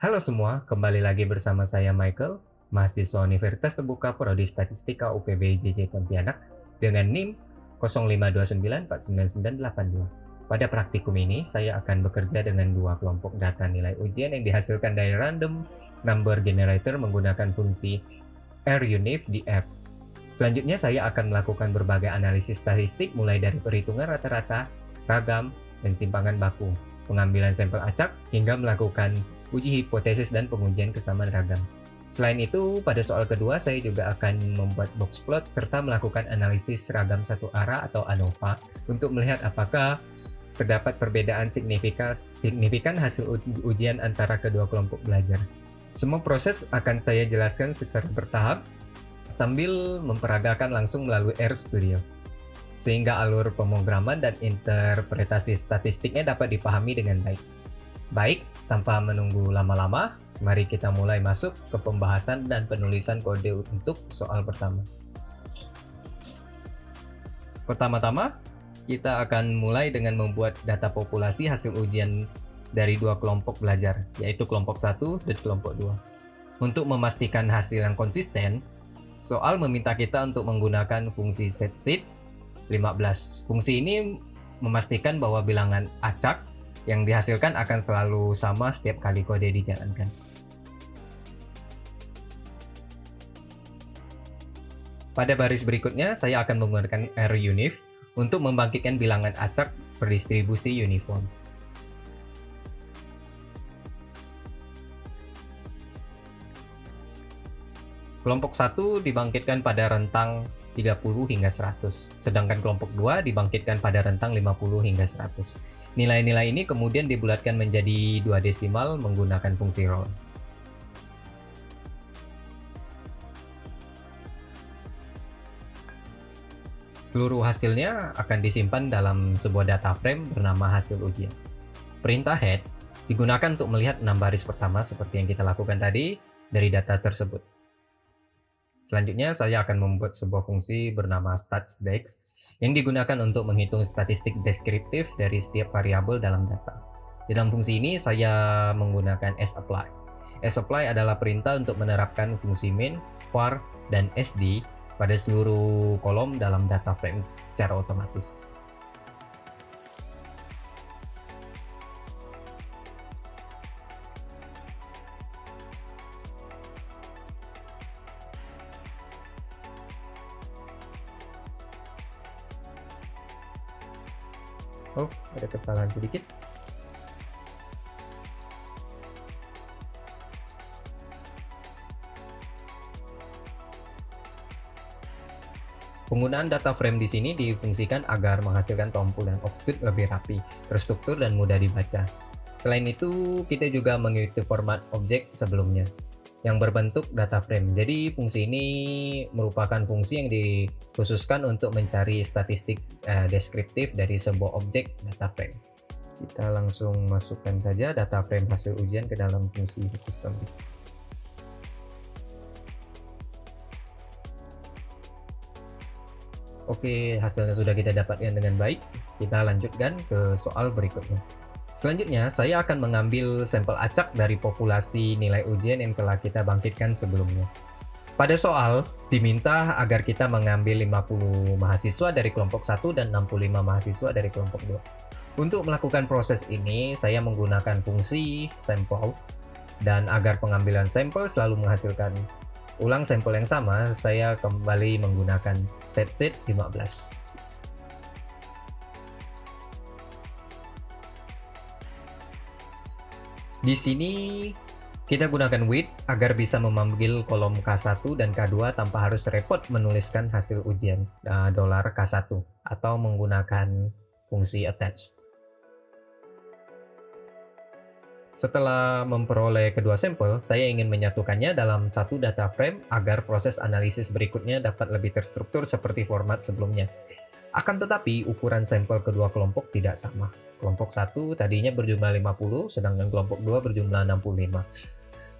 Halo semua, kembali lagi bersama saya Michael, mahasiswa Universitas Terbuka Prodi Statistika UPB JJ Pontianak dengan NIM 0529499982. Pada praktikum ini, saya akan bekerja dengan dua kelompok data nilai ujian yang dihasilkan dari random number generator menggunakan fungsi RUnif di app. Selanjutnya, saya akan melakukan berbagai analisis statistik mulai dari perhitungan rata-rata, ragam, dan simpangan baku, pengambilan sampel acak, hingga melakukan uji hipotesis dan pengujian kesamaan ragam. Selain itu, pada soal kedua saya juga akan membuat box plot serta melakukan analisis ragam satu arah atau ANOVA untuk melihat apakah terdapat perbedaan signifikan hasil ujian antara kedua kelompok belajar. Semua proses akan saya jelaskan secara bertahap sambil memperagakan langsung melalui RStudio, sehingga alur pemrograman dan interpretasi statistiknya dapat dipahami dengan baik. Baik, tanpa menunggu lama-lama, mari kita mulai masuk ke pembahasan dan penulisan kode untuk soal pertama. Pertama-tama, kita akan mulai dengan membuat data populasi hasil ujian dari dua kelompok belajar, yaitu kelompok 1 dan kelompok 2. Untuk memastikan hasil yang konsisten, soal meminta kita untuk menggunakan fungsi setSheet 15. Fungsi ini memastikan bahwa bilangan acak yang dihasilkan akan selalu sama setiap kali kode dijalankan. Pada baris berikutnya, saya akan menggunakan RUnif untuk membangkitkan bilangan acak berdistribusi uniform. Kelompok 1 dibangkitkan pada rentang 30 hingga 100, sedangkan kelompok 2 dibangkitkan pada rentang 50 hingga 100. Nilai-nilai ini kemudian dibulatkan menjadi 2 desimal menggunakan fungsi round. Seluruh hasilnya akan disimpan dalam sebuah data frame bernama hasil ujian. Perintah head digunakan untuk melihat 6 baris pertama seperti yang kita lakukan tadi dari data tersebut. Selanjutnya, saya akan membuat sebuah fungsi bernama statsdex yang digunakan untuk menghitung statistik deskriptif dari setiap variabel dalam data. Di dalam fungsi ini, saya menggunakan sapply. Sapply adalah perintah untuk menerapkan fungsi main, var, dan sd pada seluruh kolom dalam data frame secara otomatis. Oh, ada kesalahan sedikit. Penggunaan data frame di sini difungsikan agar menghasilkan tombol dan output lebih rapi, terstruktur, dan mudah dibaca. Selain itu, kita juga mengikuti format objek sebelumnya yang berbentuk data frame. Jadi fungsi ini merupakan fungsi yang dikhususkan untuk mencari statistik deskriptif dari sebuah objek data frame. Kita langsung masukkan saja data frame hasil ujian ke dalam fungsi custom. Oke, hasilnya sudah kita dapatkan dengan baik. Kita lanjutkan ke soal berikutnya. Selanjutnya, saya akan mengambil sampel acak dari populasi nilai ujian yang telah kita bangkitkan sebelumnya. Pada soal, diminta agar kita mengambil 50 mahasiswa dari kelompok 1 dan 65 mahasiswa dari kelompok 2. Untuk melakukan proses ini, saya menggunakan fungsi sampel, dan agar pengambilan sampel selalu menghasilkan ulang sampel yang sama, saya kembali menggunakan setSheet 15. Di sini kita gunakan with agar bisa memanggil kolom K1 dan K2 tanpa harus repot menuliskan hasil ujian $K1 atau menggunakan fungsi attach. Setelah memperoleh kedua sampel, saya ingin menyatukannya dalam satu data frame agar proses analisis berikutnya dapat lebih terstruktur seperti format sebelumnya. Akan tetapi, ukuran sampel kedua kelompok tidak sama. Kelompok 1 tadinya berjumlah 50, sedangkan kelompok 2 berjumlah 65.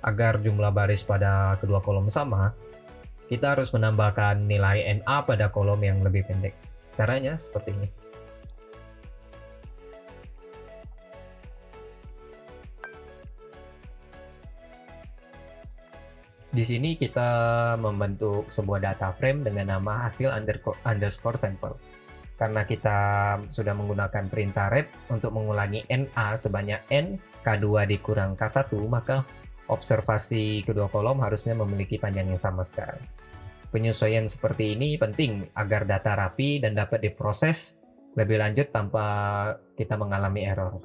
Agar jumlah baris pada kedua kolom sama, kita harus menambahkan nilai NA pada kolom yang lebih pendek. Caranya seperti ini. Di sini kita membentuk sebuah data frame dengan nama hasil underscore sampel. Karena kita sudah menggunakan perintah ret untuk mengulangi NA sebanyak N K2 dikurang K1, maka observasi kedua kolom harusnya memiliki panjang yang sama sekarang. Penyesuaian seperti ini penting agar data rapi dan dapat diproses lebih lanjut tanpa kita mengalami error.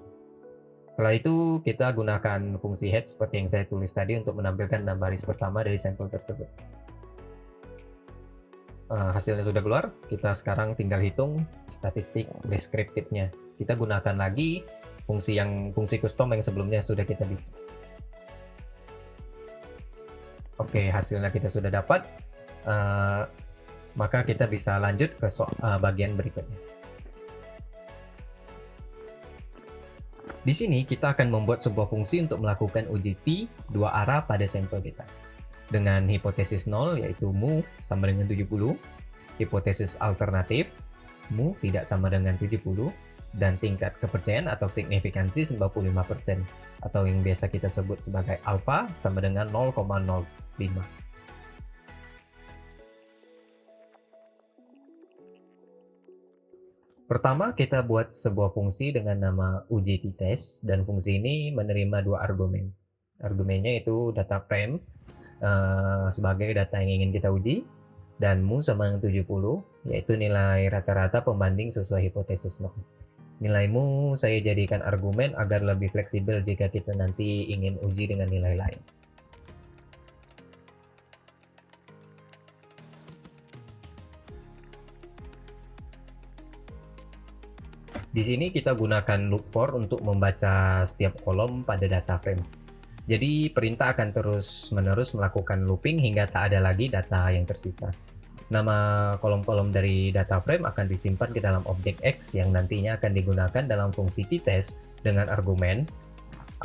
Setelah itu, kita gunakan fungsi head seperti yang saya tulis tadi untuk menampilkan baris pertama dari sampel tersebut. Hasilnya sudah keluar, kita sekarang tinggal hitung statistik deskriptifnya. Kita gunakan lagi fungsi custom yang sebelumnya sudah kita bikin. Oke, hasilnya kita sudah dapat. Maka kita bisa lanjut ke bagian berikutnya. Di sini kita akan membuat sebuah fungsi untuk melakukan uji T dua arah pada sampel kita. Dengan hipotesis 0 yaitu mu sama dengan 70, hipotesis alternatif mu tidak sama dengan 70, dan tingkat kepercayaan atau signifikansi 95%, atau yang biasa kita sebut sebagai alfa sama dengan 0,05. Pertama, kita buat sebuah fungsi dengan nama uji t-test, dan fungsi ini menerima dua argumen. Argumennya itu data frame sebagai data yang ingin kita uji, dan mu sama dengan 70, yaitu nilai rata-rata pembanding sesuai hipotesis 0. Nilai mu saya jadikan argumen agar lebih fleksibel jika kita nanti ingin uji dengan nilai lain. Di sini kita gunakan loop for untuk membaca setiap kolom pada data frame. Jadi perintah akan terus-menerus melakukan looping hingga tak ada lagi data yang tersisa. Nama kolom-kolom dari data frame akan disimpan ke dalam objek X yang nantinya akan digunakan dalam fungsi t-test dengan argumen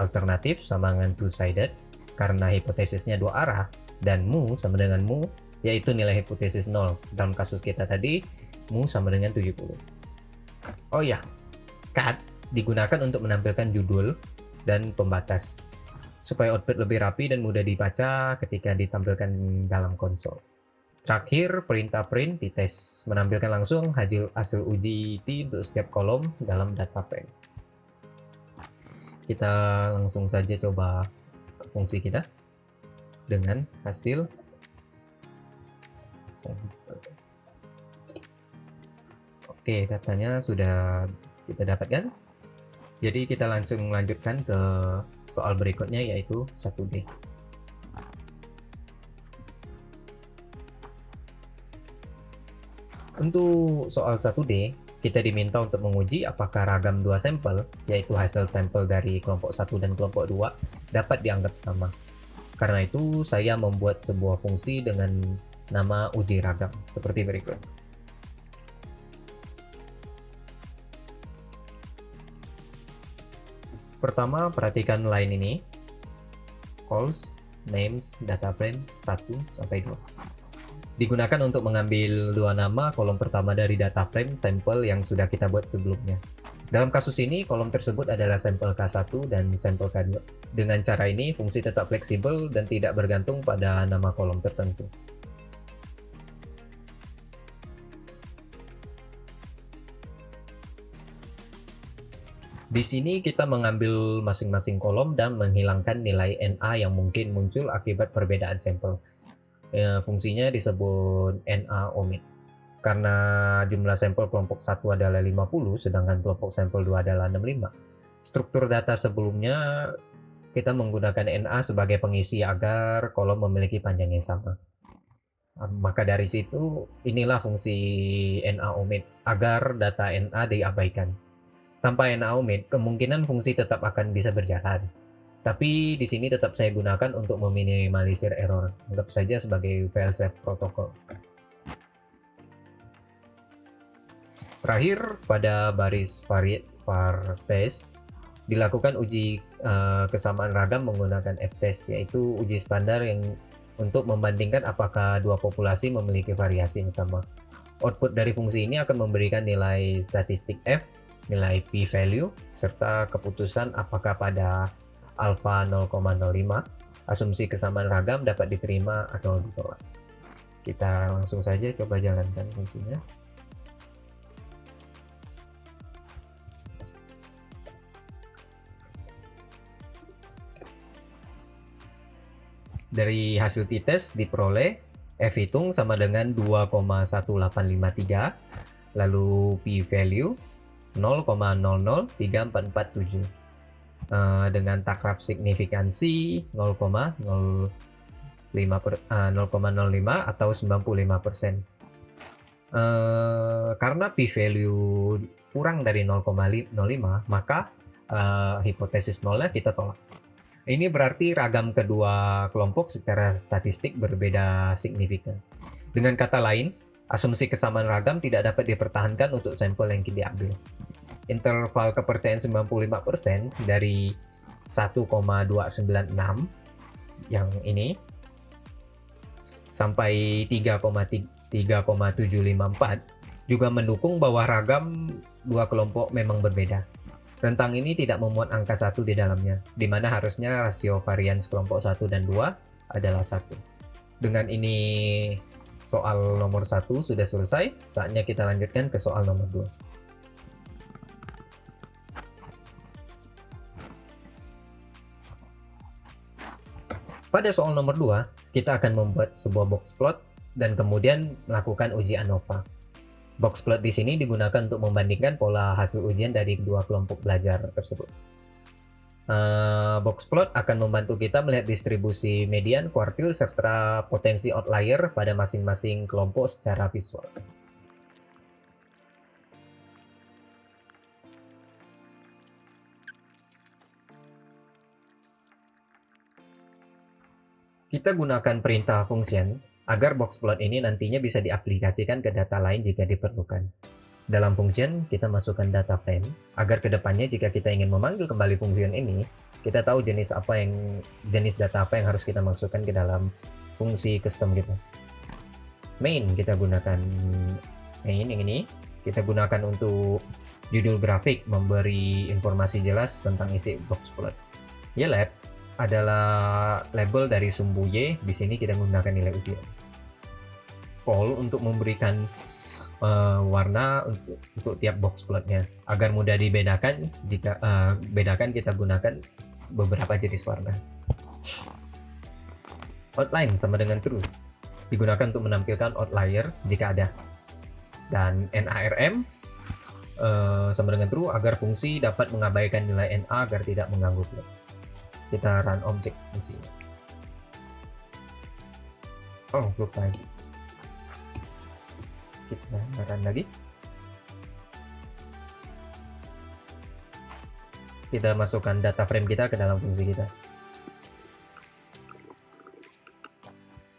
alternatif sama dengan two-sided karena hipotesisnya dua arah, dan mu sama dengan mu yaitu nilai hipotesis 0. Dalam kasus kita tadi mu sama dengan 70. Oh ya, cut digunakan untuk menampilkan judul dan pembatas supaya output lebih rapi dan mudah dibaca ketika ditampilkan dalam konsol. Terakhir, perintah print t-test menampilkan langsung hasil uji T untuk setiap kolom dalam data frame. Kita langsung saja coba fungsi kita dengan hasil sampel. Oke, datanya sudah kita dapatkan. Jadi kita langsung melanjutkan ke soal berikutnya, yaitu 1D. Untuk soal 1D, kita diminta untuk menguji apakah ragam dua sampel, yaitu hasil sampel dari kelompok 1 dan kelompok 2, dapat dianggap sama. Karena itu, saya membuat sebuah fungsi dengan nama uji ragam, seperti berikut. Pertama, perhatikan line ini, calls, names, data frame 1 sampai 2. Digunakan untuk mengambil dua nama kolom pertama dari data frame sampel yang sudah kita buat sebelumnya. Dalam kasus ini, kolom tersebut adalah sampel K1 dan sampel K2. Dengan cara ini, fungsi tetap fleksibel dan tidak bergantung pada nama kolom tertentu. Di sini kita mengambil masing-masing kolom dan menghilangkan nilai NA yang mungkin muncul akibat perbedaan sampel. Fungsinya disebut NA omit. Karena jumlah sampel kelompok 1 adalah 50, sedangkan kelompok sampel 2 adalah 65. Struktur data sebelumnya kita menggunakan NA sebagai pengisi agar kolom memiliki panjang yang sama. Maka dari situ, inilah fungsi NA omit agar data NA diabaikan. Tanpa NA omit, kemungkinan fungsi tetap akan bisa berjalan. Tapi di sini tetap saya gunakan untuk meminimalisir error. Anggap saja sebagai fail-safe protokol. Terakhir, pada baris var test, dilakukan uji kesamaan ragam menggunakan f-test, yaitu uji standar yang untuk membandingkan apakah dua populasi memiliki variasi yang sama. Output dari fungsi ini akan memberikan nilai statistik f, nilai p-value, serta keputusan apakah pada alpha 0,05 asumsi kesamaan ragam dapat diterima atau ditolak. Kita langsung saja coba jalankan fungsinya. Dari hasil t-test diperoleh F hitung sama dengan 2,1853, lalu p-value 0,003447, dengan takrab signifikansi 0,05 atau 95%. Karena p-value kurang dari 0,05, maka hipotesis nolnya kita tolak. Ini berarti ragam kedua kelompok secara statistik berbeda signifikan. Dengan kata lain, asumsi kesamaan ragam tidak dapat dipertahankan untuk sampel yang diambil. Interval kepercayaan 95% dari 1,296 yang ini sampai 3,754 juga mendukung bahwa ragam dua kelompok memang berbeda. Rentang ini tidak memuat angka 1 di dalamnya, di mana harusnya rasio varians kelompok 1 dan 2 adalah 1. Dengan ini soal nomor 1 sudah selesai, saatnya kita lanjutkan ke soal nomor 2. Pada soal nomor 2, kita akan membuat sebuah box plot dan kemudian melakukan uji ANOVA. Box plot di sini digunakan untuk membandingkan pola hasil ujian dari kedua kelompok belajar tersebut. Box plot akan membantu kita melihat distribusi median, kuartil, serta potensi outlier pada masing-masing kelompok secara visual. Kita gunakan perintah function agar box plot ini nantinya bisa diaplikasikan ke data lain jika diperlukan. Dalam function, kita masukkan data frame, agar kedepannya jika kita ingin memanggil kembali function ini, kita tahu jenis data apa yang harus kita masukkan ke dalam fungsi custom kita. Main kita gunakan main yang ini, kita gunakan untuk judul grafik, memberi informasi jelas tentang isi box plot. YLab adalah label dari sumbu Y, di sini kita menggunakan nilai ujian. Pol untuk memberikan warna untuk tiap box plotnya agar mudah dibedakan. Jika bedakan, kita gunakan beberapa jenis warna. Outline sama dengan true, digunakan untuk menampilkan outlier jika ada. Dan NARM sama dengan true agar fungsi dapat mengabaikan nilai NA agar tidak mengganggu plot. Kita run objek fungsinya. Oh, lupa lagi. Kita run lagi. Kita masukkan data frame kita ke dalam fungsi kita.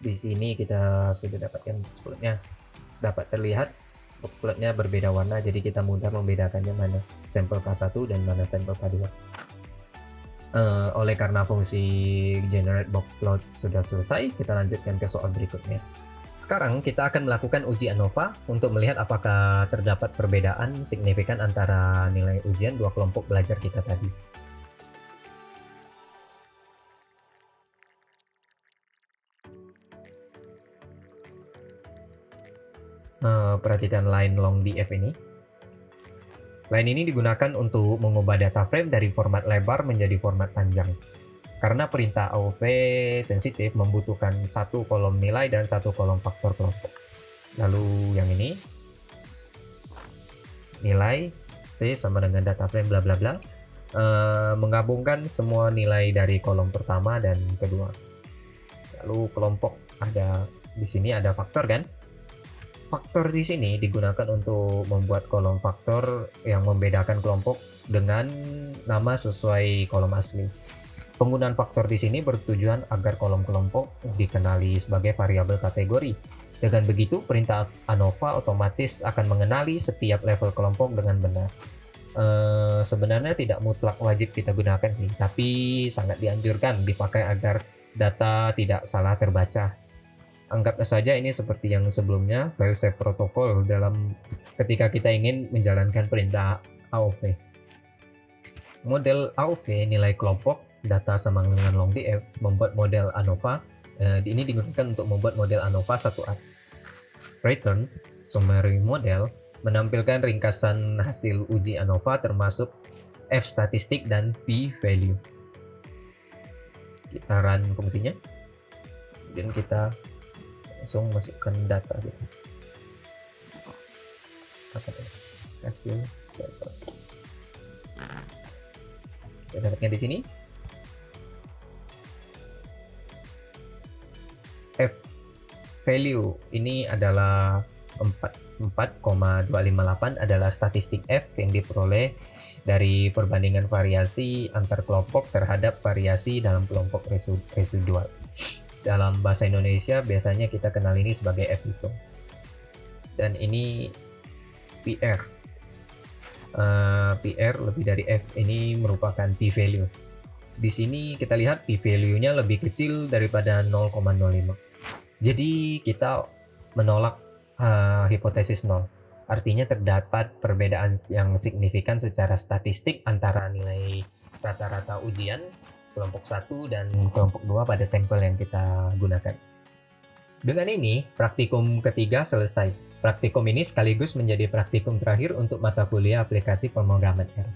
Di sini kita sudah dapatkan plotnya. Dapat terlihat plotnya berbeda warna, jadi kita mudah membedakannya mana sampel K1 dan mana sampel K2. Oleh karena fungsi generate box plot sudah selesai, kita lanjutkan ke soal berikutnya. Sekarang kita akan melakukan uji ANOVA untuk melihat apakah terdapat perbedaan signifikan antara nilai ujian dua kelompok belajar kita tadi. Perhatikan line long df ini. Line ini digunakan untuk mengubah data frame dari format lebar menjadi format panjang. Karena perintah AOV sensitif membutuhkan satu kolom nilai dan satu kolom faktor kelompok. Lalu yang ini, nilai C sama dengan data frame bla bla bla, menggabungkan semua nilai dari kolom pertama dan kedua. Lalu kelompok ada di sini ada faktor kan? Faktor di sini digunakan untuk membuat kolom faktor yang membedakan kelompok dengan nama sesuai kolom asli. Penggunaan faktor di sini bertujuan agar kolom kelompok dikenali sebagai variabel kategori. Dengan begitu, perintah ANOVA otomatis akan mengenali setiap level kelompok dengan benar. Sebenarnya tidak mutlak wajib kita gunakan sih, tapi sangat dianjurkan dipakai agar data tidak salah terbaca. Anggap saja ini seperti yang sebelumnya, file save protokol dalam ketika kita ingin menjalankan perintah AOV. Model AOV nilai kelompok data sama dengan LongDF, membuat model ANOVA. Ini digunakan untuk membuat model ANOVA 1A. Return summary model menampilkan ringkasan hasil uji ANOVA termasuk F statistik dan P value. Kita run fungsinya, kemudian kita langsung masukkan data gitu. Hasil sampel. Kita dapatnya di sini. F value ini adalah 4,258 adalah statistik F yang diperoleh dari perbandingan variasi antar kelompok terhadap variasi dalam kelompok residual. Dalam bahasa Indonesia biasanya kita kenal ini sebagai F hitung. Dan ini PR. PR lebih dari F, ini merupakan P value. Di sini kita lihat P value-nya lebih kecil daripada 0,05. Jadi kita menolak hipotesis 0. Artinya terdapat perbedaan yang signifikan secara statistik antara nilai rata-rata ujian kelompok 1 dan kelompok 2 pada sampel yang kita gunakan. Dengan ini, praktikum ketiga selesai. Praktikum ini sekaligus menjadi praktikum terakhir untuk mata kuliah aplikasi pemrograman R.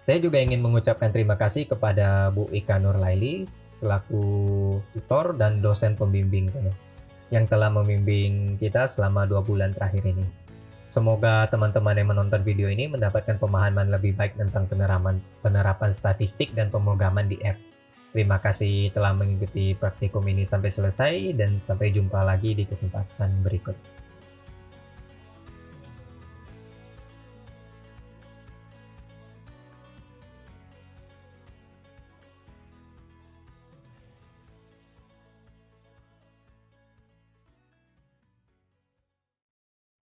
Saya juga ingin mengucapkan terima kasih kepada Bu Ika Nurlaili selaku tutor dan dosen pembimbing saya yang telah membimbing kita selama 2 bulan terakhir ini. Semoga teman-teman yang menonton video ini mendapatkan pemahaman lebih baik tentang penerapan statistik dan pemrograman di R. Terima kasih telah mengikuti praktikum ini sampai selesai dan sampai jumpa lagi di kesempatan berikut.